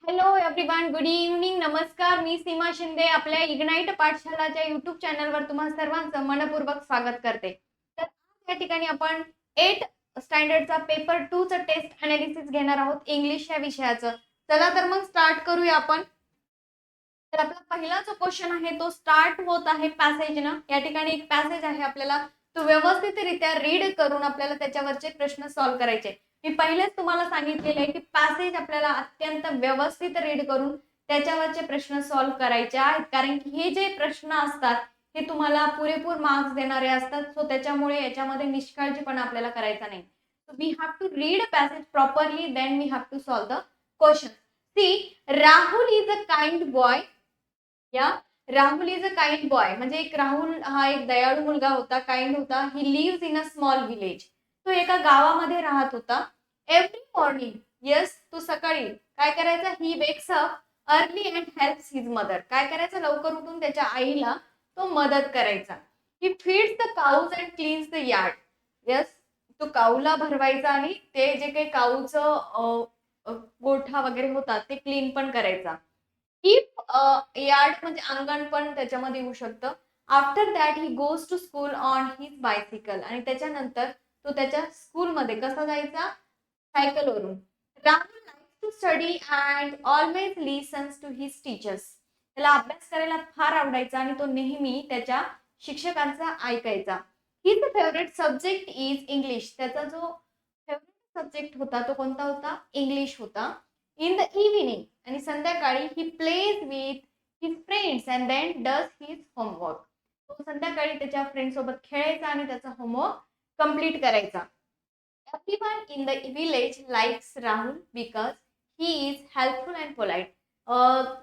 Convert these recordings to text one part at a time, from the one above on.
Hello everyone, good evening, नमस्कार. मी सीमा शिंदे आपल्या ignite पाठशालाच्या YouTube चॅनलवर तुम्हा सर्वांचं मनपूर्वक स्वागत करते. तर आज या ठिकाणी आपण 8 स्टँडर्डचा पेपर 2 चं टेस्ट अनालिसिस घेणार आहोत इंग्लिश या विषयाचं. चला तर मग स्टार्ट करूया आपण. तर आपला पहिला जो क्वेश्चन आहे तो स्टार्ट होत आहे पॅसेजनं. या ठिकाणी एक पॅसेज आहे, आपल्याला तो व्यवस्थितरित्या रीड करून आपल्याला त्याच्यावरचे प्रश्न सॉल्व्ह करायचे. मी पहिलेच तुम्हाला सांगितलेले आहे की पॅसेज आपल्याला अत्यंत व्यवस्थित रीड करून त्याच्यावरचे प्रश्न सॉल्व्ह करायचे आहेत, कारण की हे जे प्रश्न असतात हे तुम्हाला पुरेपूर मार्क्स देणारे असतात. सो त्याच्यामुळे याच्यामध्ये निष्काळजीपणा आपल्याला करायचा नाही. We have to read passage properly, then we have to solve the question. See, Rahul is a kind boy. या Rahul is a kind boy म्हणजे एक राहुल हा एक दयाळू मुलगा होता, काइंड होता. He lives in a small village. तो एका गावामध्ये राहत होता. एव्हरी मॉर्निंग, येस, तो सकाळी काय करायचा? He wakes up early and helps his mother. काय करायचं? लवकर उठून त्याच्या आईला तो मदत करायचा. He feeds the cows and cleans the yard. Yes, तो काऊला भरवायचा आणि ते जे काही काऊचं गोठा वगैरे होता ते क्लीन पण करायचा. इफ यार्ड म्हणजे अंगण पण त्याच्यामध्ये येऊ शकतं. After that he goes to school on his bicycle. आणि त्याच्यानंतर तो त्याच्या स्कूलमध्ये कसा जायचा? सायकलवरून. Rahul likes to study and always listens to his teachers. त्याला अभ्यास करायला फार आवडायचा आणि तो नेहमी त्याच्या शिक्षकांचा ऐकायचा. His favourite subject is English. त्याचा जो फेवरेट सब्जेक्ट होता तो कोणता होता? इंग्लिश होता. इन द इव्हिनिंग, आणि संध्याकाळी he plays with his friends and then does his homework. तो संध्याकाळी त्याच्या फ्रेंड सोबत खेळायचा आणि त्याचा होमवर्क कंप्लीट करायचा. Everyone in the village likes Rahul because he is helpful and polite.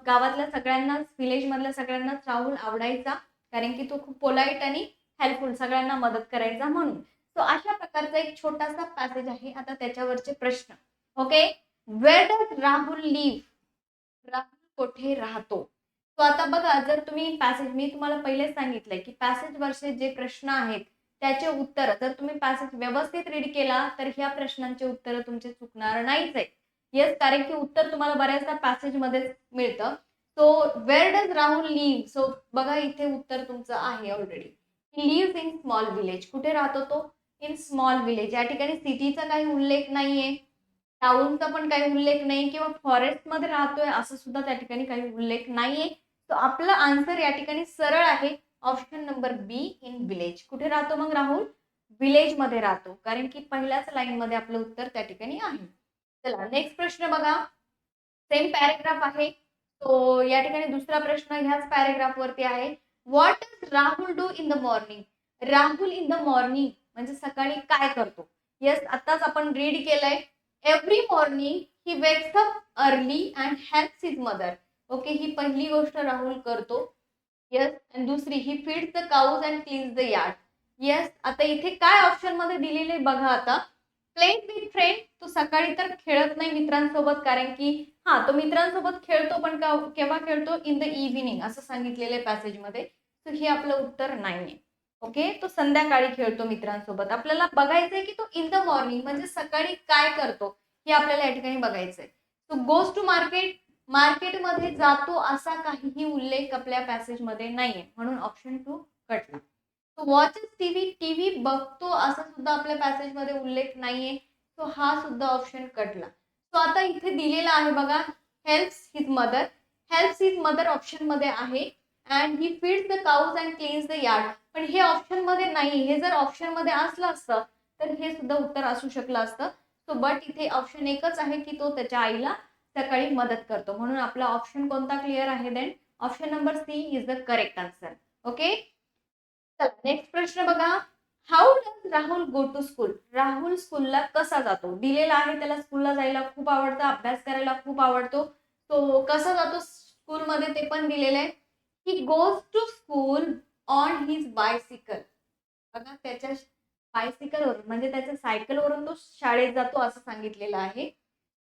गावातल्या सगळ्यांनाच, विलेज मधल्या सगळ्यांनाच राहुल आवडायचा, कारण की तो खूप पोलाइट आणि हेल्पफुल, सगळ्यांना मदत करायचा म्हणून. तो अशा प्रकारचा एक छोटासा पॅसेज आहे. आता त्याच्यावरचे प्रश्न. Okay, where does Rahul live? Rahul कुठे राहतो? तो आता बघा, जर तुम्ही पॅसेज, मी तुम्हाला पहिलेच सांगितलंय की पॅसेज वरचे जे प्रश्न आहेत त्याचे उत्तर जर तुम्ही पॅसेज व्यवस्थित रीड केला तर ह्या प्रश्नांचे उत्तर तुमचे चुकणार नाहीच आहे. येस, कारण की उत्तर तुम्हाला बऱ्याचदा पॅसेज मध्येच मिळतं. So where does Rahul live? So बघा, इथे उत्तर तुमचं आहे already. He live in small village. कुठे राहतो तो? In small village. या ठिकाणी सिटीचा काही उल्लेख नाहीये, टाउनचा पण काही उल्लेख नाही, किंवा फॉरेस्ट मध्ये राहतोय असं सुद्धा त्या ठिकाणी काही उल्लेख नाहीये. तो आपला आन्सर या ठिकाणी सरळ आहे, option number B, in village. कुठे राहतो मग राहुल? विलेज मध्ये राहतो, कारण की पहिल्याच लाईन मध्ये आपलं उत्तर त्या ठिकाणी आहे. चला नेक्स्ट प्रश्न बघा. सेम पॅरेग्राफ आहे. तो या ठिकाणी दुसरा प्रश्न ह्याच पॅरेग्राफ वरती आहे. What does Rahul do in the morning? Rahul in the morning म्हणजे सकाळी काय करतो? येस, आताच आपण रीड केलंय. Every morning he wakes up early and helps his mother. Okay, ही पहिली गोष्ट राहुल करतो. येस, आणि दुसरी, he feeds the cows and cleans the yard. Yes, आता इथे काय ऑप्शन मध्ये दिलेले बघा आता. Playing with friend. तो सकाळी तर खेळत नाही मित्रांसोबत, कारण की हा, तो मित्रांसोबत खेळतो, पण केव्हा खेळतो? इन द इव्हिनिंग असं सांगितलेलं आहे पॅसेज मध्ये. तर हे आपलं उत्तर नाहीये. ओके, तो संध्याकाळी खेळतो मित्रांसोबत. आपल्याला बघायचंय की तो इन द मॉर्निंग म्हणजे सकाळी काय करतो हे आपल्याला या ठिकाणी बघायचंय. तो गोज टू मार्केट. मार्केटमध्ये जातो असा काहीही उल्लेख आपल्या पॅसेज मध्ये नाहीये, म्हणून ऑप्शन 2 कटला. तो वॉचेस टीव्ही. टीव्ही बघतो असा सुद्धा आपल्या पॅसेज मध्ये उल्लेख नाहीये, तो हा सुद्धा ऑप्शन कटला. तो आता इथे दिलेला आहे बघा, helps his mother. Helps his mother option मध्ये आहे. And he feeds the cows and cleans the yard. पण हे ऑप्शन मध्ये नाही. हे जर ऑप्शन मध्ये असलं असतं तर हे सुद्धा उत्तर असू शकलं असतं. सो बट इथे ऑप्शन एकच आहे की तो त्याच्या आईला सकाळी मदत करतो, म्हणून आपला ऑप्शन कोणता क्लिअर आहे? Then option number C is the correct answer. Okay, चला नेक्स्ट प्रश्न बघा. How does Rahul go to school? Rahul स्कूलला कसा जातो? दिलेला आहे, त्याला स्कूलला जायला खूप आवडतं, अभ्यास करायला खूप आवडतो. तो कसा जातो स्कूलमध्ये ते पण दिलेलं आहे. He goes to school on his bicycle. बघा, त्याच्या बायसिकलवर म्हणजे त्याच्या सायकलवरून तो शाळेत जातो असं सांगितलेलं आहे.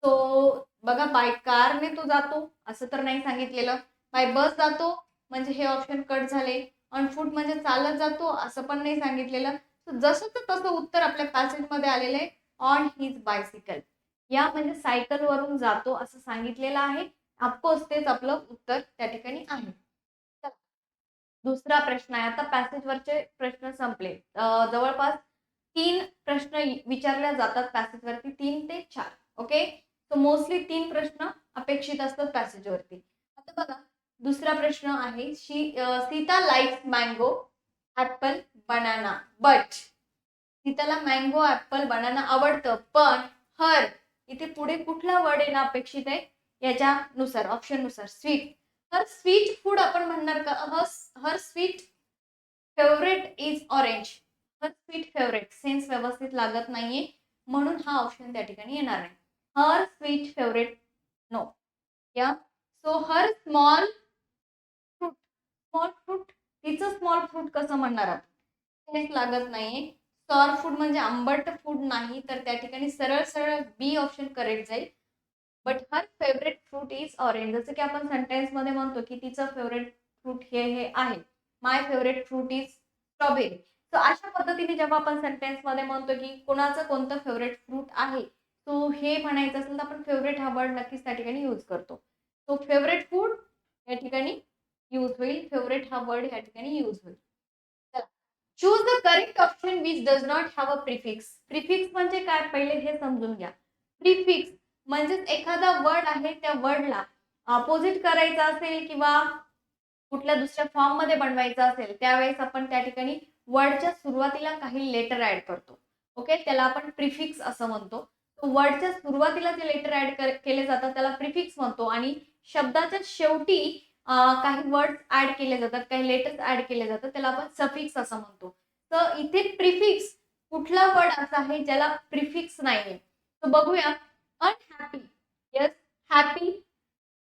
तो बघा, बाय कारने तो जातो असं तर नाही सांगितलेलं. बाय बस जातो म्हणजे हे ऑप्शन कट झाले. ऑन फूट म्हणजे चालत जातो असं पण नाही सांगितलेलं. जसं तसं उत्तर आपल्या पॅसेज मध्ये आलेलं आहे, ऑन हिज बायसिकल. या म्हणजे सायकल वरून जातो असं सांगितलेलं आहे. ऑफकोर्स तेच आपलं उत्तर त्या ठिकाणी आहे. चला, दुसरा प्रश्न आहे. आता पॅसेजवरचे प्रश्न संपले. जवळपास 3 प्रश्न विचारले जातात पॅसेजवरती, 3 ते 4. ओके. सो मोस्टली 3 प्रश्न अपेक्षित असतात पॅसेजवरती. आता बघा, दुसरा प्रश्न आहे, Sita likes mango, apple, banana, but सीताला मँगो, ॲपल, बनाना आवडतं, पण हर इथे पुढे कुठला वर्ड येणं अपेक्षित आहे याच्यानुसार, ऑप्शननुसार. स्वीट. हर स्वीट फूड आपण म्हणणार का? Her sweet favourite is orange. Her sweet favourite sense व्यवस्थित लागत नाहीये, म्हणून हा ऑप्शन त्या ठिकाणी येणार नाही. हर स्वीट फेवरेट नो. या सो हर स्मॉल फ्रूट. स्मॉल फ्रूट, तिचं स्मॉल फ्रूट कसं म्हणणार आपण? सेन्स लागत नाहीये. सॉर फूड म्हणजे आंबट फूड नाही, तर त्या ठिकाणी सरळ सरळ बी ऑप्शन करेक्ट जाईल. But her favourite fruit is orange. जसं की आपण सेंटेन्स मध्ये म्हणतो की तिचं फेवरेट फ्रूट हे आहे. माय फेवरेट फ्रूट इज स्ट्रॉबेरी. तर अशा पद्धतीने जेव्हा आपण सेंटेन्स मध्ये म्हणतो की कोणाचं कोणतं फेवरेट फ्रूट आहे, तो हे म्हणायचं असेल तर आपण फेवरेट हा वर्ड नक्कीच त्या ठिकाणी यूज करतो. तो फेवरेट फूड या ठिकाणी यूज होईल. फेवरेट हा वर्ड या ठिकाणी यूज होईल. चला, choose the correct option which does not have a prefix. Prefix म्हणजे काय पहिले हे समजून घ्या. प्रिफिक्स म्हणजेच एखादा वर्ड आहे, त्या वर्डला अपोजिट करायचा असेल किंवा कुठल्या दुसऱ्या फॉर्म मध्ये बनवायचा असेल, त्यावेळेस आपण त्या ठिकाणी वर्डच्या सुरुवातीला काही लेटर ऍड करतो. ओके, त्याला आपण प्रिफिक्स असं म्हणतो. वर्डच्या सुरुवातीला जे लेटर ऍड केले जातात त्याला प्रिफिक्स म्हणतो, आणि शब्दाच्या शेवटी काही वर्ड ऍड केले जातात, काही लेटर्स ऍड केले जातात, त्याला आपण सफिक्स असं म्हणतो. तर इथे प्रिफिक्स कुठला वर्ड असा आहे ज्याला प्रिफिक्स नाहीये? तर बघूया. अनहॅपी. Yes, happy.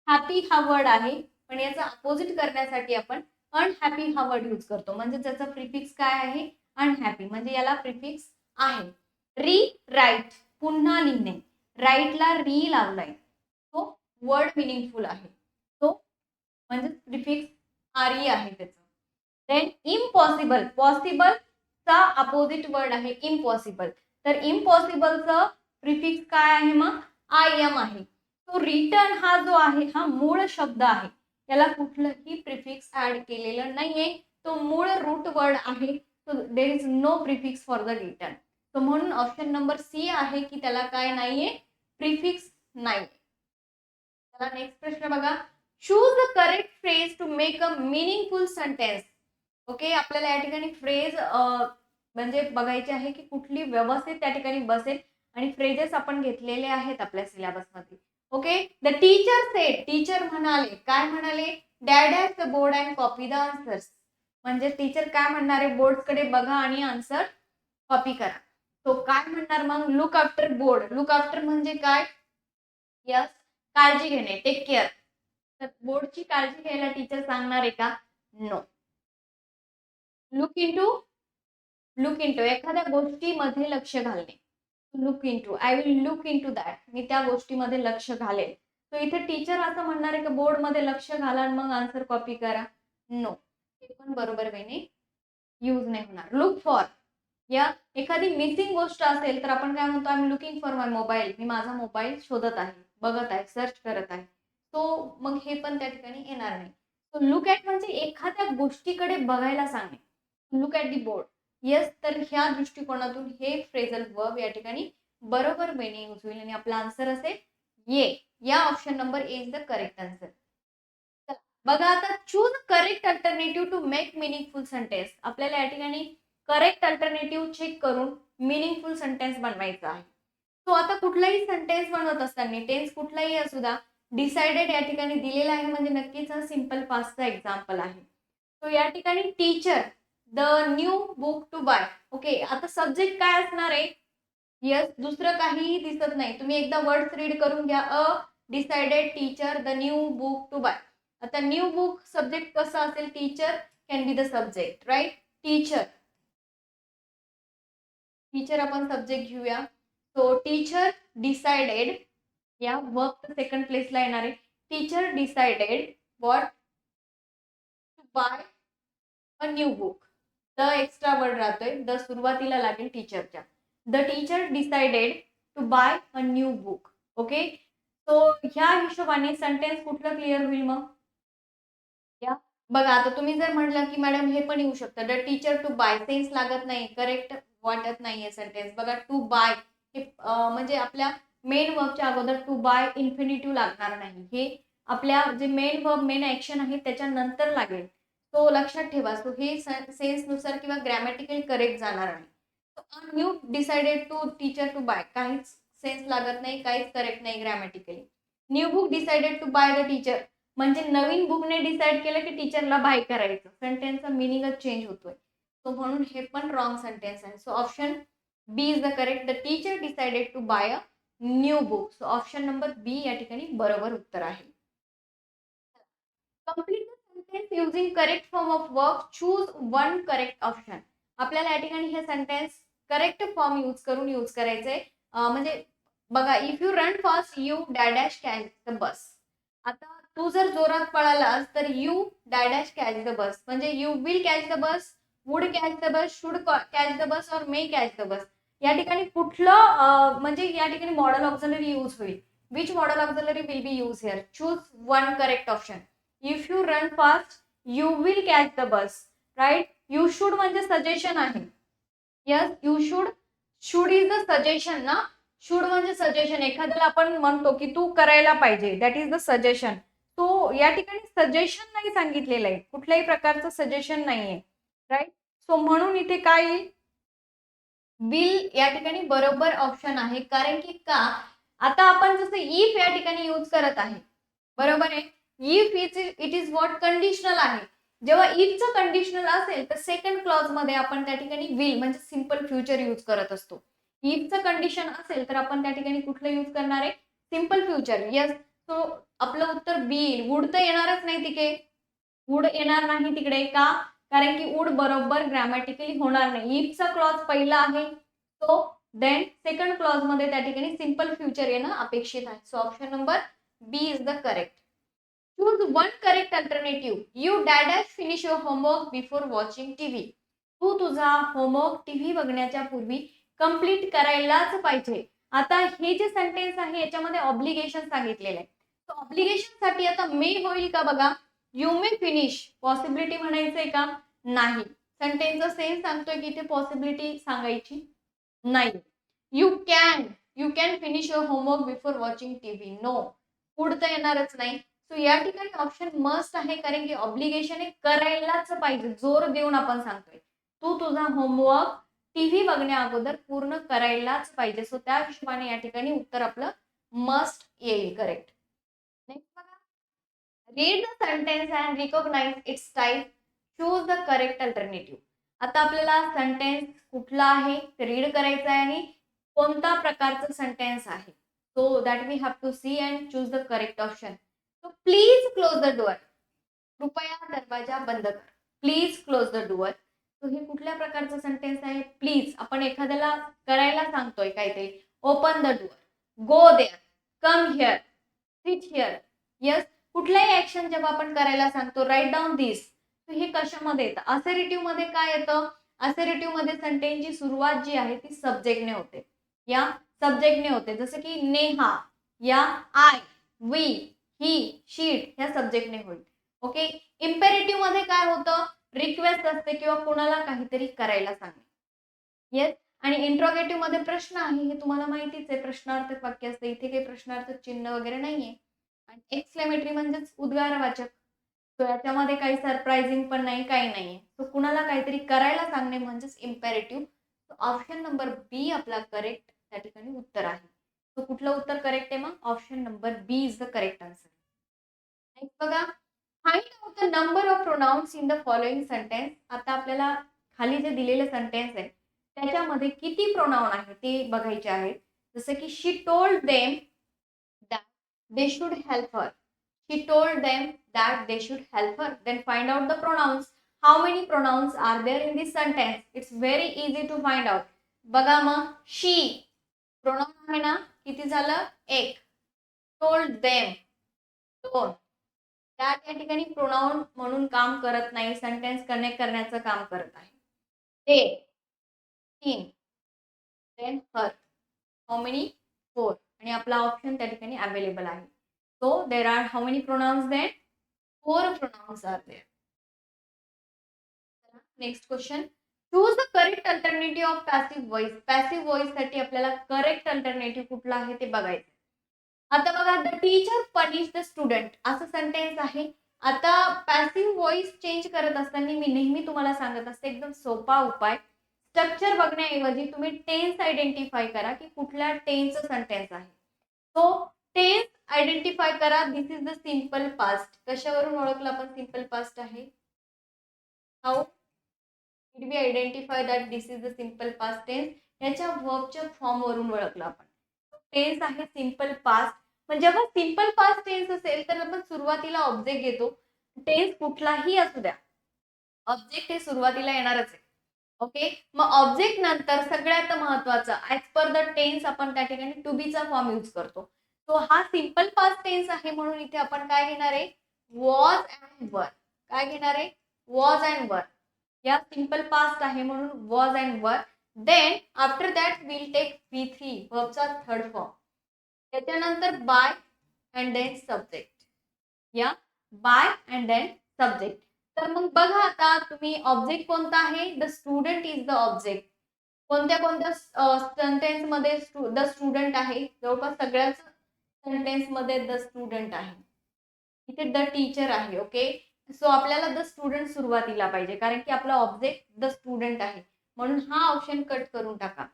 हॅपी हा वर्ड आहे, पण याचा अपोजिट करण्यासाठी आपण अनहॅपी हा वर्ड यूज करतो. म्हणजे त्याचा प्रिफिक्स काय आहे? अनहॅपी. म्हणजे याला प्रिफिक्स आहे. री राईट, पुन्हा लिहिणे. राईटला री लावलाय, तो वर्ड मिनिंगफुल आहे. तो म्हणजे प्रिफिक्स आर ई आहे त्याचं. Then impossible. पॉसिबल चा अपोजिट वर्ड आहे इम्पॉसिबल. तर इम्पॉसिबलचं प्रिफिक्स काय आहे मग? आय एम आहे. तो रिटर्न हा जो आहे हा मूळ शब्द आहे, त्याला कुठलंही प्रिफिक्स ऍड केलेलं नाहीये. तो मूळ रूट वर्ड आहे. So there is no prefix for the return. तो म्हणून ऑप्शन नंबर सी आहे की त्याला काय नाहीये? प्रिफिक्स नाही. चला, नेक्स्ट प्रश्न बघा. Choose the correct phrase to make a meaningful sentence. Okay, आपल्याला या ठिकाणी फ्रेज म्हणजे बघायचे आहे की कुठली व्यवस्थित त्या ठिकाणी बसेल, आणि फ्रेजेस आपण घेतलेले आहेत आपल्या सिलेबस मध्ये. Okay, the teacher sed. Teacher म्हणाले, काय म्हणाले? Dad has the board and copy the answers. म्हणजे टीचर काय म्हणणार आहे? बोर्ड कडे बघा आणि आन्सर कॉपी करा. तो काय म्हणणार मग? Look after board. Look after म्हणजे काय? यस, काळजी घेणे, टेक केअर. तर बोर्डची काळजी घ्यायला टीचर सांगणार आहे का? No. Look into. Look into एखाद्या गोष्टीमध्ये लक्ष घालणे. Look into, I will look into that. मी त्या गोष्टीमध्ये लक्ष घालेल. तो इथे टीचर असं म्हणणार आहे की बोर्ड मध्ये लक्ष घाला आणि मग आन्सर कॉपी करा? नो, हे पण बरोबर वेने यूज नाही होणार. Look for. या एखादी मिसिंग गोष्ट असेल तर आपण काय म्हणतो? I am looking for my mobile. मी माझा मोबाईल शोधत आहे, बघत आहे, सर्च करत आहे. तो मग हे पण त्या ठिकाणी येणार नाही. सो लुक ॲट म्हणजे एखाद्या गोष्टीकडे बघायला सांगणे. Look at the board. Yes, तर ह्या दृष्टिकोनातून हे फ्रेझल वर्ब या ठिकाणी बरोबर वेने यूज होईल, आणि आपला आन्सर असेल ये. या option number A is the correct answer. बघा आता, choose correct alternative to make meaningful sentence. आपल्याला या ठिकाणी करेक्ट अल्टरनेटिव्ह चेक करून मिनिंगफुल सेंटेन्स बनवायचा आहे. तो आता कुठलाही सेंटेन्स बनवत असताना, टेन्स कुठलाही असू द्या, डिसाइडेड या ठिकाणी दिलेला आहे म्हणजे नक्कीच हा सिंपल पास्टचा एक्झाम्पल आहे. तो या ठिकाणी teacher the new book to buy. Okay, आता सब्जेक्ट काय असणार आहे? यस, दुसरं काहीही दिसत नाही. तुम्ही एकदा वर्ड्स रीड करून घ्या. A decided teacher the new book to buy. आता न्यू बुक सब्जेक्ट कसा असेल? Teacher can be the subject, right? Teacher. Teacher आपण सब्जेक्ट घेऊया. सो टीचर डिसाइडेड, या वर्क सेकंड प्लेसला येणार आहे. Teacher decided what? To buy a new book. The extra word राहतोय, द सुरुवातीला लागेल टीचरच्या. The teacher decided to buy a new book. Okay, so ह्या हिशोबाने सेंटेन्स कुठलं क्लिअर होईल मग? या बघा आता तुम्ही जर म्हटलं की मॅडम हे पण येऊ शकतं, the teacher to buy, sense लागत नाही, करेक्ट वाटत नाहीये सेंटेन्स. बघा टू बाय हे म्हणजे आपल्या मेन वर्बच्या अगोदर टू बाय इन्फिनिटिव्ह लागणार नाही, हे आपल्या जे मेन वर्ब मेन ऍक्शन आहे त्याच्यानंतर लागेल. तो लक्षात ठेवा. सो हे सेन्स नुसार किंवा ग्रॅमॅटिकल करेक्ट जाणार आहे. New decided to teacher to buy, काहीच सेन्स लागत नाही, काहीच करेक्ट नाही grammatically. New book decided to buy the teacher, म्हणजे नवीन बुकने डिसाइड केलं की टीचरला बाय करायचं, सेंटेन्सचा मिनिंगच चेंज होतोय. सो म्हणून हे पण रॉंग सेंटेन्स आहे. So option B is the correct. The teacher decided to buy a new book. So option number B या ठिकाणी बरोबर उत्तर आहे. Complete the sentence using correct form of verb, choose one correct option. आपल्याला या ठिकाणी हे सेंटेन्स करेक्ट फॉर्म यूज करायचंय. म्हणजे बघा, if you run fast you dash catch the bus. आता तू जर जोरात पळालास तर you dash catch the bus, म्हणजे you will catch the bus, would catch the bus, should catch the bus or may catch the बस. या ठिकाणी कुठलं म्हणजे या ठिकाणी मॉडल ऑक्झिलरी यूज होईल. Which modal auxiliary will be use here? Choose one correct option. If you run fast you will catch the bus, right. You should म्हणजे suggestion आहे. Yes, you should. Should is the suggestion ना. Should म्हणजे suggestion, एखाद्याला आपण म्हणतो की तू करायला पाहिजे, दॅट इज द सजेशन. तो या ठिकाणी सजेशन नाही सांगितलेलं आहे, कुठल्याही प्रकारचं सजेशन नाहीये, राईट. सो म्हणून इथे काय येईल? विल या ठिकाणी बरोबर ऑप्शन आहे. कारण की का, आता आपण जसं इफ या ठिकाणी यूज करत आहे, बरोबर आहे. If it is what conditional आहे. जेव्हा इफचं कंडिशनल असेल तर सेकंड क्लॉज मध्ये आपण त्या ठिकाणी विल म्हणजे सिंपल फ्युचर यूज करत असतो. इफचं कंडिशन असेल तर आपण त्या ठिकाणी कुठलं यूज करणार आहे? Simple future. यस. सो आपलं उत्तर बी. वुड तर येणारच नाही तिथे, वुड येणार नाही तिकडे का? कारण की वुड बरोबर ग्रॅमॅटिकली होणार नाही. इफचा क्लॉज पहिला आहे, तो देन सेकंड क्लॉज मध्ये त्या ठिकाणी सिंपल फ्युचर येणं अपेक्षित आहे. So option number B is the correct. Choose one correct alternative. You dash finish your homework before watching TV. तू तुझा होमवर्क टीव्ही बघण्याच्या पूर्वी कंप्लीट करायलाच पाहिजे. आता हे जे सेंटेन्स आहे याच्यामध्ये ऑब्लिगेशन सांगितलेलं आहे. ऑब्लिगेशन साठी आता मे होईल का बघा. यू मे फिनिश, पॉसिबिलिटी म्हणायचंय का? नाही. सेंटेन्सचा सेन्स सांगतोय की इथे पॉसिबिलिटी सांगायची नाही. You can finish your homework before watching TV. No, पुढचं येणारच नाही. सो या ठिकाणी ऑप्शन मस्ट आहे, कारण की ऑब्लिगेशन हे करायलाच पाहिजे, जोर देऊन आपण सांगतोय तू तुझा होमवर्क टीव्ही बघण्या अगोदर पूर्ण करायलाच पाहिजे. सो त्या हिशोबाने या ठिकाणी उत्तर आपलं मस्ट येईल करेक्ट. नेक्स्ट बघा, read the sentence and recognise its type, choose the correct alternative. आता आपल्याला सेंटेन्स कुठला आहे ते रीड करायचं आहे आणि कोणता प्रकारचं सेंटेन्स आहे. So that we have to see and choose the correct option. So please close the door. कृपया दरवाजा बंद कर. Please close the door. तो हे कुठल्या प्रकारचं सेंटेन्स आहे? प्लीज आपण एखाद्याला करायला सांगतोय काहीतरी. Open the door, go there, come here, sit here. Yes. कुठल्याही ऍक्शन जेव्हा आपण करायला सांगतो, राईट डाऊन दिस, हे कशामध्ये येतं? असेरेटिव्ह मध्ये काय येतं? असेरेटिव्ह मध्ये सेंटेन्सची सुरुवात जी आहे ती सब्जेक्टने होते, या सब्जेक्टने होते. जसं की नेहा, या आय, वी, ही, शीट ह्या सब्जेक्टने होईल. ओके. इम्पेरेटिव्ह मध्ये काय होतं? रिक्वेस्ट असते किंवा कोणाला काहीतरी करायला सांगणे. येस. आणि इंट्रोगेटिव्ह मध्ये प्रश्न आहे, हे तुम्हाला माहितीच आहे, प्रश्नार्थक वाक्य असते. इथे काही प्रश्नार्थक चिन्ह वगैरे नाहीये. आणि एक्सक्लेमेटरी म्हणजेच उद्गारवाचक. सो याच्यामध्ये काही सरप्राइझिंग पण नाही, काही नाहीये. सो कुणाला काहीतरी करायला सांगणे म्हणजेच इम्पेरेटिव्ह. ऑप्शन नंबर बी आपला करेक्ट त्या ठिकाणी उत्तर आहे. सो कुठलं उत्तर करेक्ट आहे मग? Option number B is the correct answer. Next बघा, find out the number of pronouns in the following sentence. आता आपल्याला खाली जे दिलेले सेंटेन्स आहे त्याच्यामध्ये किती प्रोनाउन आहे ते बघायचे आहेत. जसं की she told them that they should help her. She told them that they should help her. Then find out the pronouns. How many pronouns are there in this sentence? It's very easy to find out. बघा मग, शी pronoun आहे ना, किती झालं? एक. Told them, दोन. That या ठिकाणी प्रोनाउन म्हणून काम करत नाही, सेंटेन्स कनेक्ट करण्याचं काम करत आहे. दे, तीन. Then her, how many? Four. आणि आपला ऑप्शन त्या ठिकाणी अवेलेबल आहे. So there are how many pronouns then? 4 pronouns are there. Next question. Choose the correct alternative of passive voice. Passive voice साठी आपल्याला करेक्ट अल्टरनेटिव्ह कुठला आहे ते बघायचं. आता बघा, the teacher punish the student असं सेंटेन्स आहे. आता पॅसिव्ह व्हॉइस चेंज करत असताना मी नेहमी तुम्हाला सांगत असते एकदम सोपा उपाय. स्ट्रक्चर बघण्याऐवजी तुम्ही टेन्स आयडेंटिफाय करा की कुठल्या टेन्सचं सेंटेन्स आहे. सो टेन्स आयडेंटिफाय करा. This is the simple past. कशावरून ओळखलं आपण सिंपल पास्ट आहे? How did we identify that this is the simple past tense? याच्या वर्बच्या फॉर्म वरून ओळखलं आपण. टेन्स आहे सिंपल पास्ट. म्हणजे जेव्हा सिंपल पास्ट टेन्स असेल तर आपण सुरुवातीला ऑब्जेक्ट घेतो. टेन्स कुठलाही असू द्या, ऑब्जेक्ट हे सुरुवातीला येणारच आहे. ओके, मग ऑब्जेक्ट नंतर सगळ्यात महत्वाचं ऍज पर द टेन्स आपण त्या ठिकाणी टू बी चा फॉर्म यूज करतो. तो हा सिंपल पास्ट टेन्स आहे म्हणून इथे आपण काय घेणार आहे? वॉज अँड वर. काय घेणार आहे? वॉज अँड वर. या सिंपल पास्ट आहे म्हणून was and were. Then after that will take V3 वर्बचा थर्ड फॉर्म. त्याच्यानंतर बाय अँड देन सब्जेक्ट. या बाय अँड देन सब्जेक्ट. तर मग बघा आता तुम्ही ऑब्जेक्ट कोणता आहे? The student is the object. कोणत्या कोणत्या सेंटेन्स मध्ये द स्टुडंट आहे? जवळपास सगळ्याच सेंटेन्स मध्ये द स्टुडंट आहे. इथे द टीचर आहे. ओके, सो आपल्याला द स्टुडंट सुरुवातीला पाहिजे कारण की आपला ऑब्जेक्ट द स्टुडंट आहे म्हणून हा ऑप्शन कट करून टाका.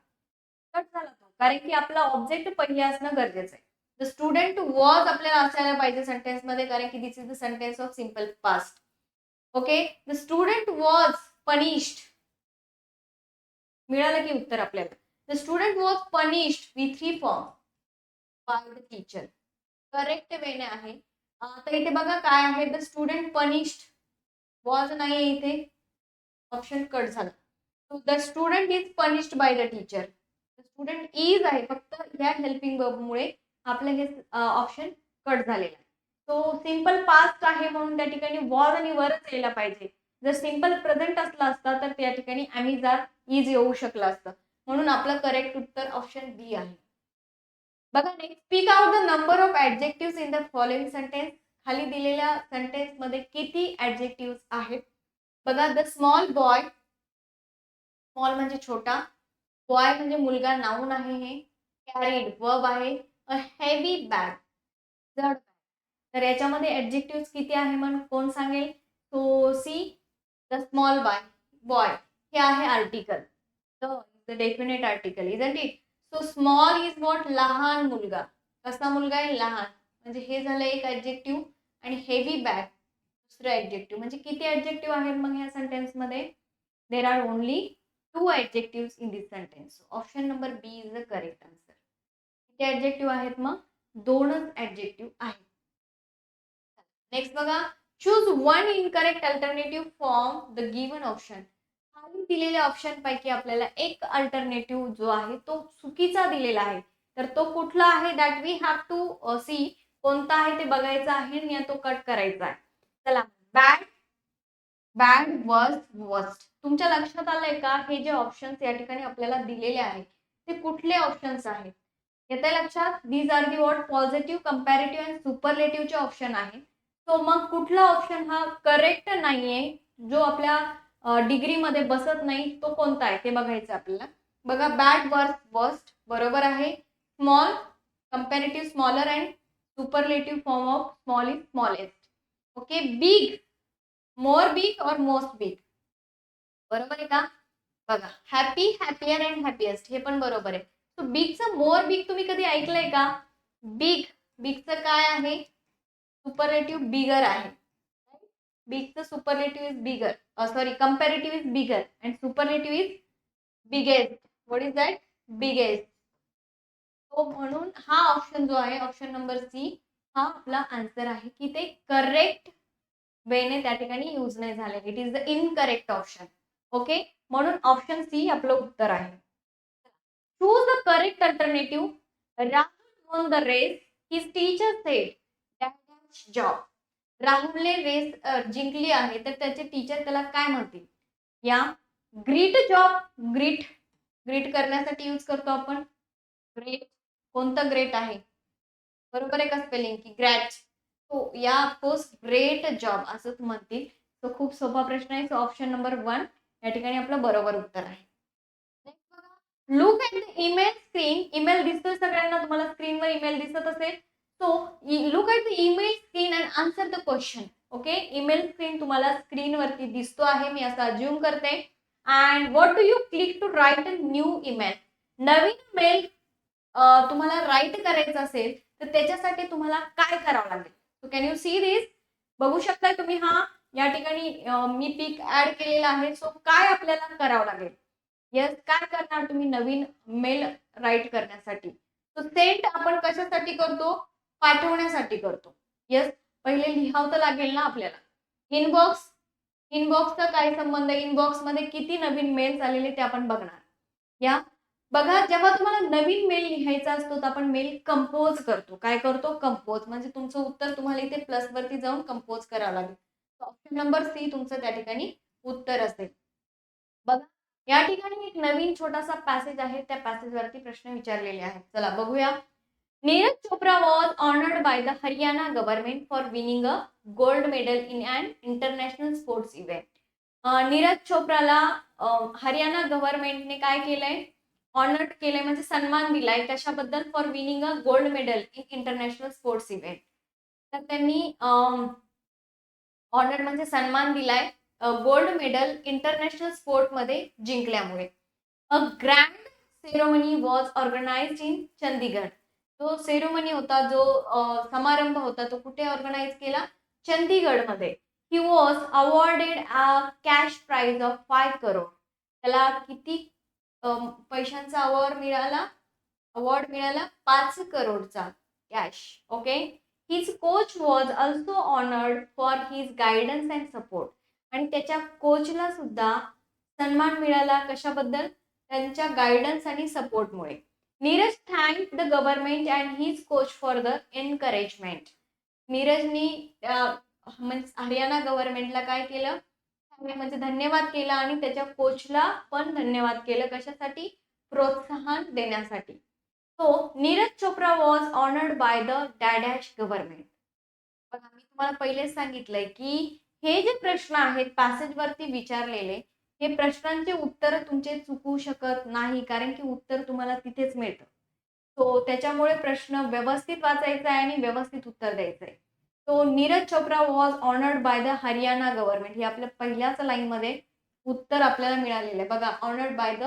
कट झाला तो कारण की आपला ऑब्जेक्ट पहिले असणं गरजेचं आहे. द स्टुडंट वॉज आपल्याला असायला पाहिजे सेंटेन्स मध्ये कारण की this is the sentence of simple past. Okay, the student was punished. मिळालं की उत्तर आपल्याला. The student was punished V3 form by the teacher. Correct वेने आहे. आता इथे बघा काय आहे? The student punished. वॉज नाही इथे, ऑप्शन कट झाला. So the student is punished bye the teacher. The student is आहे, फक्त या हेल्पिंग वर्ब मुळे आपलं हे ऑप्शन कट झालेलं आहे. तो सिंपल पास्ट आहे म्हणून त्या ठिकाणी वॉज आणि वरच यायला पाहिजे. जर सिंपल प्रेझेंट असला असता तर त्या ठिकाणी एम आर इज येऊ शकलं असतं. म्हणून आपलं करेक्ट उत्तर ऑप्शन बी आहे. बघा next. Speak out the number of adjectives in the following sentence. खाली दिलेल्या सेंटेन्स मध्ये किती ऍडजेक्टिव्स आहेत? बघा, द स्मॉल बॉय. स्मॉल म्हणजे छोटा, बॉय म्हणजे मुलगा, नाऊन आहे हे. कॅरीड वर्ब आहे. अ हेवी बॅग जड बॅग. तर याच्यामध्ये ऍडजेक्टिव्स किती आहे म्हणून कोण सांगेल? So see the small boy. Boy हे आहे article, the definite article isn't it. So small is what? लहान मुलगा. कसा मुलगा आहे? लहान. म्हणजे हे झालं एक ऍडजेक्टिव्ह. आणि हेवी बॅग दुसरं ऍडजेक्टिव्ह. म्हणजे किती ऍडजेक्टिव्ह आहेत मग ह्या सेंटेन्स मध्ये? There are only 2 adjectives in this sentence. Option number B is the correct answer. किती ऍडजेक्टिव्ह आहेत मग? 2च ऍडजेक्टिव्ह आहेत. नेक्स्ट बघा. Choose one incorrect alternative from the given option. खाली दिलेल्या ऑप्शन पैकी आपल्याला एक अल्टरनेटिव्ह जो आहे तो चुकीचा दिलेला आहे. तर तो कुठला आहे? That we have to see. कोणता आहे ते बघायचं आहे आणि तो कट करायचा आहे. चला. Bad, bad, worst, worst. तुमच्या लक्षात आलंय का हे जे ऑप्शन्स या ठिकाणी आपल्याला दिलेले आहेत ते कुठले ऑप्शन्स आहेत? येते लक्षात? These are the what? Positive, comparative and सुपरलेटिव्हचे ऑप्शन आहे. तो मग कुठला ऑप्शन हा करेक्ट नाहीये, जो आपल्या डिग्री मध्ये बसत नाही, तो कोणता आहे ते बघायचं आपल्याला. बघा, बॅड, वर्स्ट, वर्स्ट बरोबर आहे. Small, comparative smaller and superlative form of small is smallest. Okay. Big, more big और मोस्ट बिग बरोबर आहे का? बघा, हॅपी, हॅपियर अँड हॅपीएस्ट हे पण बरोबर आहे. सो बिगचं मोर बिग तुम्ही कधी ऐकलंय का? बिग, बिगचं काय आहे? सुपरलेटिव्ह बिगर आहे. बिगचं superlative is bigger, sorry comparative is bigger and superlative is biggest. What is that? Biggest. तो म्हणून हा ऑप्शन जो आहे ऑप्शन नंबर सी हा आपला आन्सर आहे की ते करेक्ट वेने त्या ठिकाणी यूज नाही झाले. It is the incorrect option. Okay, म्हणून ऑप्शन सी आपलं उत्तर आहे. Choose the correct alternative. Rahul won the race. His teacher said that job. राहुलने रेस जिंकली आहे तर त्याचे टीचर त्याला काय म्हणतील? या ग्रीट जॉब. ग्रीट, ग्रीट करण्यासाठी यूज करतो आपण ग्रेट. कोणतं ग्रेट आहे? बरोबर आहे का स्पेलिंग की ग्रॅट? तो या पोस्ट ग्रेट जॉब असंच म्हणतील. तो खूप सोपा प्रश्न आहे. सो ऑप्शन नंबर 1 या ठिकाणी आपलं बरोबर उत्तर आहे. नेक्स्ट बघा, look at the email screen. Email दिसतोय सगळ्यांना, तुम्हाला स्क्रीनवर ईमेल दिसत असेल. So look at the email screen and answer the question. Okay, email screen तुम्हाला स्क्रीनवरती दिसतो आहे, मी असं अज्युम करते. And what do you click to write a new email. नवीन मेल तुम्हाला राईट करायचं असेल तर त्याच्यासाठी तुम्हाला काय करावं लागेल? So can you see this? बघू शकता तुम्ही हा या ठिकाणी मी पिक ऍड केलेला आहे. सो काय आपल्याला करावं लागेल? येस, काय करणार तुम्ही नवीन मेल राईट करण्यासाठी? सो सेंड आपण कशासाठी करतो? पाठवण्यासाठी करतो. येस, पहिले लिहावं तर लागेल ना आपल्याला. इनबॉक्स, इनबॉक्सचा काय संबंध आहे? इनबॉक्स मध्ये किती नवीन मेल्स आलेले ते आपण बघणार. या बघा, जेव्हा तुम्हाला नवीन मेल लिहायचा असतो तर आपण मेल कंपोज करतो. काय करतो? कंपोज. म्हणजे तुमचं उत्तर तुम्हाला इथे प्लस वरती जाऊन कंपोज करावं लागेल. ऑप्शन नंबर सी तुमचं त्या ठिकाणी उत्तर असेल. बघा, या ठिकाणी एक नवीन छोटासा पॅसेज आहे. त्या पॅसेज वरती प्रश्न विचारलेले आहेत. चला बघूया. Neeraj Chopra was honoured by the Haryana government for winning a gold medal in an international sports event. Neeraj चोप्राला हरियाणा गव्हर्नमेंटने काय केलंय? ऑनर्ड केलंय, म्हणजे सन्मान दिलाय. कशाबद्दल? For winning a gold medal in international sports event. तर त्यांनी ऑनर्ड म्हणजे सन्मान दिलाय गोल्ड मेडल इंटरनॅशनल स्पोर्ट मध्ये जिंकल्यामुळे. A grand ceremony was organised in Chandigarh. तो सेरेमनी होता, जो समारंभ होता, तो कुठे ऑर्गनाइज केला? चंदीगडमध्ये. He was awarded a cash prize of 5 crore. त्याला किती पैशांचा अवॉर्ड मिळाला? 5 करोडचा cash. Okay. His coach was also honoured for his guidance and support. आणि त्याच्या कोचला सुद्धा सन्मान मिळाला. कशाबद्दल? त्यांच्या गायडन्स आणि सपोर्टमुळे. Neeraj thank the government and his coach for the encouragement. नीरजनी म्हणजे हरियाणा गव्हर्नमेंटला काय केलं? म्हणजे धन्यवाद केला आणि त्याच्या कोचला पण धन्यवाद केलं. कशासाठी? प्रोत्साहन देण्यासाठी. So Neeraj Chopra was honoured by the डॅडॅश गव्हर्नमेंट. बघा, मी तुम्हाला पहिलेच सांगितलंय की हे जे प्रश्न आहेत पॅसेज वरती विचारलेले, हे प्रश्नांचे उत्तर तुमचे चुकू शकत नाही, कारण की उत्तर तुम्हाला तिथेच मिळतं. सो त्याच्यामुळे प्रश्न व्यवस्थित वाचायचा आहे आणि व्यवस्थित उत्तर द्यायचं आहे. तो Neeraj Chopra was honoured by the Haryana government, हे आपल्या पहिल्याच लाईन मध्ये उत्तर आपल्याला मिळालेलं आहे. बघा, honoured by the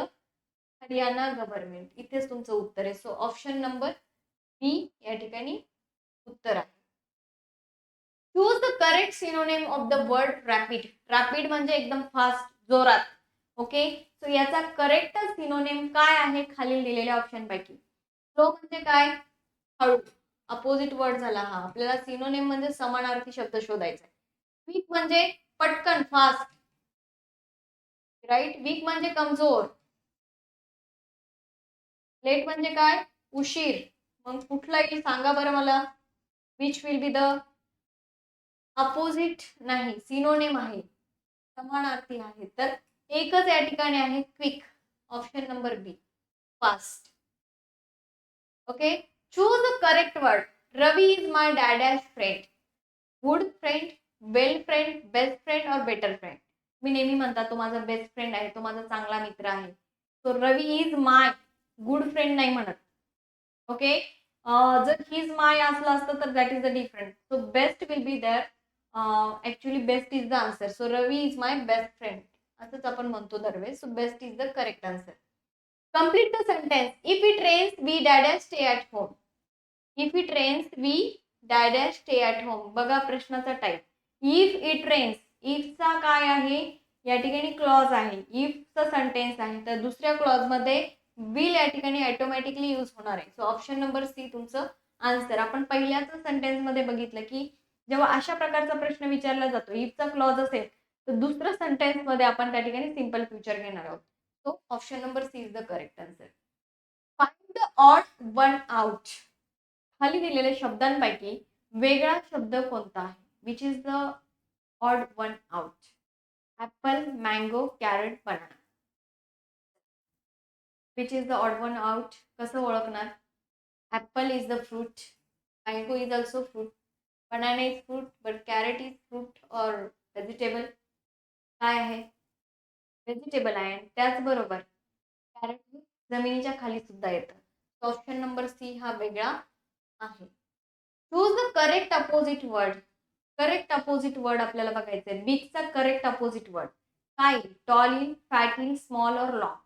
Haryana government, इथेच तुमचं उत्तर आहे. सो ऑप्शन नंबर बी या ठिकाणी उत्तर आहे. Choose the correct synonym of the word rapid. Rapid म्हणजे एकदम फास्ट, जोरात. ओके, सो याचा करेक्ट सिनोनिम काय आहे खालील दिलेल्या ऑप्शन पैकी? स्लो म्हणजे काय? हळू. अपोजिट वर्ड झाला हा. आपल्याला सिनोनिम म्हणजे समानार्थी शब्द शोधायचा आहे. वीक म्हणजे पटकन, फास्ट. राईट. वीक म्हणजे कमजोर. लेट म्हणजे काय? उशीर. मग कुठला येईल सांगा बरं मला. Which will be the opposite? नाही, सिनोनिम आहे, समानार्थी आहे. तर एकच या ठिकाणी आहे, quick. Option number B, fast. Okay, choose the correct word. Ravi is my डॅडॅश friend. Good friend, well friend, best friend और बेटर फ्रेंड. मी नेहमी म्हणतात तो माझा बेस्ट फ्रेंड आहे, तो माझा चांगला मित्र आहे. So Ravi is my good friend नाही म्हणत. ओके, जर हिज माय असलं असतं तर that is a different. So best will be there. Actually best is the answer. So Ravi is my best friend असंच आपण म्हणतो दरवेळेस. So best is the correct answer. Complete the sentence. If it rains we dad stay at home. If it rains we dad stay at home. बघा प्रश्नाचा type. If it rains, इफचा काय आहे? या ठिकाणी क्लॉज आहे, इफचा सेंटेन्स आहे. तर दुसऱ्या क्लॉज मध्ये विल या ठिकाणी ऑटोमॅटिकली यूज होणार आहे. सो ऑप्शन नंबर सी तुमचं आन्सर. आपण पहिल्याच सेंटेन्स मध्ये बघितलं की जेव्हा अशा प्रकारचा प्रश्न विचारला जातो, इफचा क्लॉज असेल तर दुसऱ्या सेंटेन्स मध्ये आपण त्या ठिकाणी सिंपल फ्युचर घेणार आहोत. So option number C is the correct answer. Find the odd one out. खाली दिलेल्या शब्दांपैकी वेगळा शब्द कोणता आहे? Which is the odd one out? Apple, mango, carrot, banana. Which is the odd one out? कसं ओळखणार? Apple is the fruit. Mango is also fruit. Banana is fruit but carrot is fruit or vegetable. काय आहे? Vegetable आहे. त्याचबरोबर crate हे जमिनीच्या खाली सुद्धा येतं. ऑप्शन नंबर सी हा वेगळा आहे. Choose the correct opposite word. Correct opposite word आपल्याला बघायचं आहे. बिगचा करेक्ट अपोजिट वर्ड काय? Tall in, fat in, small or long.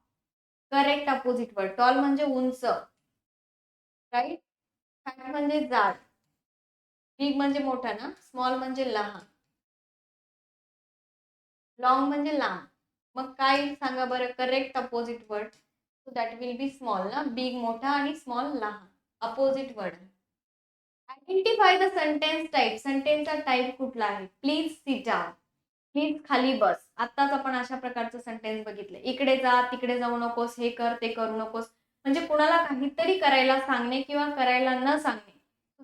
Correct opposite word. Tall म्हणजे उंच, राईट. फॅट म्हणजे जाड. बिग म्हणजे मोठा ना. स्मॉल म्हणजे लहान. लॉंग म्हणजे लांब. मग काय सांगा बरं correct opposite word. So that will be small ना. बिग मोठा आणि स्मॉल लहान. Opposite word. Identify the sentence type. सेंटेन्सचा टाइप कुठला आहे? Please sit down. प्लीज खाली बस. आत्ताच आपण अशा प्रकारचं सेंटेन्स बघितले. इकडे जा, तिकडे जाऊ नकोस, हे कर, ते करू नकोस. म्हणजे कुणाला काहीतरी करायला सांगणे किंवा करायला न सांगणे.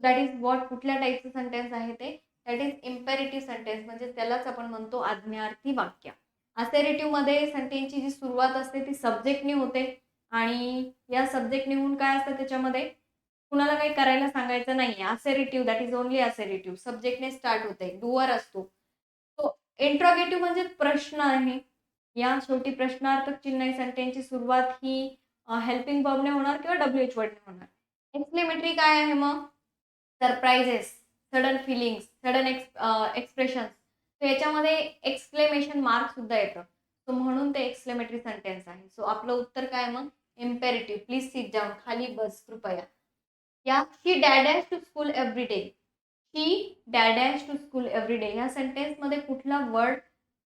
That is what. कुठल्या टाईपचं सेंटेन्स आहे ते? That is imperative sentence. म्हणजे त्यालाच आपण म्हणतो आज्ञार्थी वाक्य. असेरेटिव्ह मध्ये सेंटेन्सची जी सुरुवात असते ती सब्जेक्टने होते आणि या सब्जेक्ट निघून काय असतं त्याच्यामध्ये कुणाला काही करायला सांगायचं नाहीये. असेरेटिव्ह दॅट इज ओनली असेरेटिव्ह. सब्जेक्टने स्टार्ट होते. डुअर असतो. तो इंट्रोगेटिव्ह म्हणजे प्रश्न आहे. या शेवटी प्रश्नार्थक चिन्ह सेंटेन्सची सुरुवात ही हेल्पिंग वर्बने होणार किंवा डब्ल्यूएच वर्डने होणार. एक्सक्लेमेटरी काय आहे मग? Surprises, sudden feelings, sudden expression. तर याच्यामध्ये एक्सक्लेमेशन मार्क सुद्धा येतं. सो म्हणून ते एक्सक्लेमेटरी सेंटेन्स आहे. सो आपलं उत्तर काय मग? इम्पेरेटिव्ह. Please sit down. खाली बस कृपया. या she dash to school every day. She dash to school every day. ह्या सेंटेन्स मध्ये कुठला वर्ड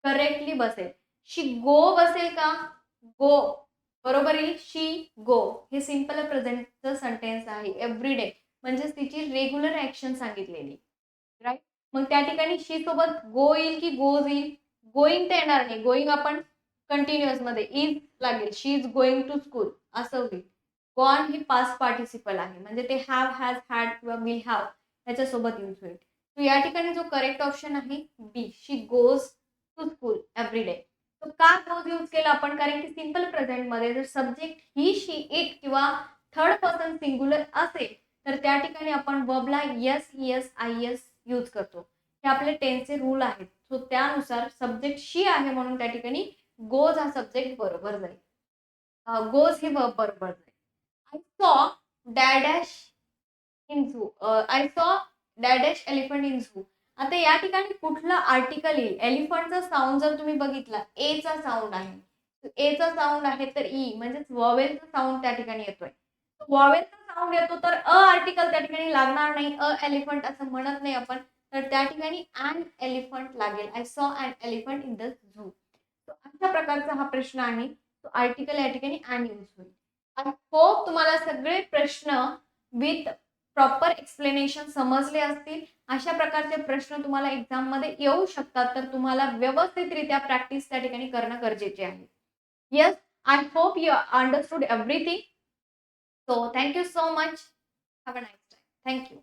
करेक्टली बसेल? शी गो बसेल का? गो बरोबर येईल. शी गो हे सिंपल प्रेझेंटचं सेंटेन्स आहे. एव्हरी डे म्हणजेच तिची रेग्युलर ऍक्शन सांगितलेली, राईट. मग त्या ठिकाणी शी सोबत गो येईल की गोज येईल? गोईंग तर येणार नाही. गोईंग आपण कंटिन्युअस मध्ये इज लागेल. She is going to school असं होईल. गॉन ही पास्ट पार्टिसिपल आहे म्हणजे ते हॅव, हॅज, हॅड किंवा विल हॅव त्याच्यासोबत यूज होईल. तो या ठिकाणी जो करेक्ट ऑप्शन आहे B. She goes to school every day. तो का गोज यूज केला आपण? कारण की सिंपल प्रेझेंट मध्ये जर सब्जेक्ट ही, शी, इट किंवा थर्ड पर्सन सिंग्युलर असेल तर त्या ठिकाणी आपण वर्बला es, es, I S use करतो. हे आपले टेन्सचे रूल आहेत. सो त्यानुसार सब्जेक्ट शी आहे म्हणून त्या ठिकाणी गोज हा सब्जेक्ट बरोबर जाईल. गोज हे वर्ब बरोबर जाईल. I saw डॅडॅश in zoo. I saw डॅडॅश elephant in zoo. आता या ठिकाणी कुठलं आर्टिकल येईल? एलिफंटचा साऊंड जर तुम्ही बघितला एचा साऊंड आहे. एचा साऊंड आहे तर ई म्हणजेच वॉवेलचा साऊंड त्या ठिकाणी येतोय. वॉवेलचा साऊंड येतो तर अ आर्टिकल त्या ठिकाणी लागणार नाही. अ एलिफंट असं म्हणत नाही आपण. तर त्या ठिकाणी अन एलिफंट लागेल. I saw an elephant in the zoo. अशा प्रकारचा हा प्रश्न आहे. तो आर्टिकल या ठिकाणी अन यूज होईल. आय होप तुम्हाला सगळे प्रश्न विथ प्रॉपर एक्सप्लेनेशन समजले असतील. अशा प्रकारचे प्रश्न तुम्हाला एक्झाम मध्ये येऊ शकतात तर तुम्हाला व्यवस्थितरित्या प्रॅक्टिस त्या ठिकाणी करणं गरजेचे आहे. Yes, I hope you understood everything. So thank you so much. Have a nice time. Thank you.